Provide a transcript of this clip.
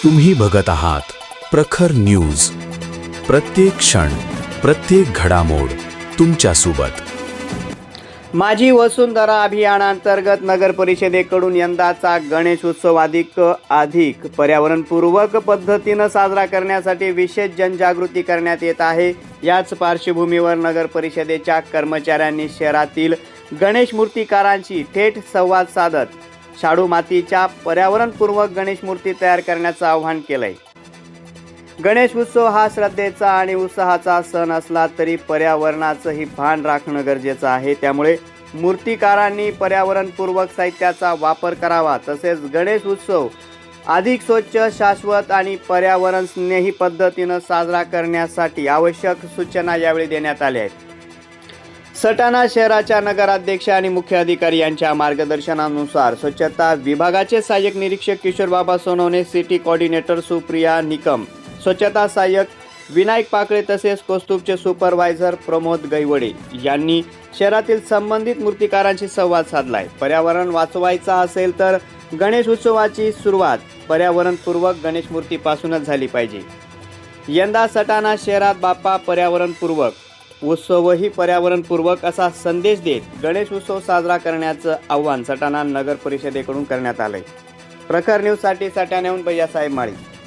तुम्ही बघत आहात प्रखर न्यूज. प्रत्येक क्षण, प्रत्येक घडामोड तुमच्या सोबत. माझी वसुंधरा अभियानांतर्गत नगर परिषदेकडून यंदाचा गणेश उत्सव अधिक पर्यावरणपूर्वक पद्धतीनं साजरा करण्यासाठी विशेष जनजागृती करण्यात येत आहे. याच पार्श्वभूमीवर नगर परिषदेच्या कर्मचाऱ्यांनी शहरातील गणेश मूर्तिकारांशी थेट संवाद साधत शाडू मातीच्या पर्यावरणपूर्वक गणेश मूर्ती तयार करण्याचं आवाहन केलंय. गणेश उत्सव हा श्रद्धेचा आणि उत्साहाचा सण असला तरी पर्यावरणाचंही भान राखणं गरजेचं आहे. त्यामुळे मूर्तिकारांनी पर्यावरणपूर्वक साहित्याचा वापर करावा. तसेच गणेश उत्सव अधिक स्वच्छ, शाश्वत आणि पर्यावरण स्नेही पद्धतीनं साजरा करण्यासाठी आवश्यक सूचना यावेळी देण्यात आल्या आहेत. सटाणा शहराच्या नगराध्यक्ष आणि मुख्य अधिकारी यांच्या मार्गदर्शनानुसार स्वच्छता विभागाचे सहाय्यक निरीक्षक किशोरबाबा सोनवणे, सिटी कोऑर्डिनेटर सुप्रिया निकम, स्वच्छता सहाय्यक विनायक पाकळे तसेच कौस्तुभचे सुपरवायझर प्रमोद गैवडे यांनी शहरातील संबंधित मूर्तिकारांशी संवाद साधला आहे. पर्यावरण वाचवायचं असेल तर गणेश उत्सवाची सुरुवात पर्यावरणपूर्वक गणेश मूर्तीपासूनच झाली पाहिजे. यंदा सटाणा शहरात बाप्पा पर्यावरणपूर्वक, उत्सवही पर्यावरणपूर्वक असा संदेश देत गणेश उत्सव साजरा करण्याचं आवाहन सटाणा नगर परिषदेकडून करण्यात आलंय. प्रखर न्यूजसाठी सटाण्याहून भैयासाहेब माळी.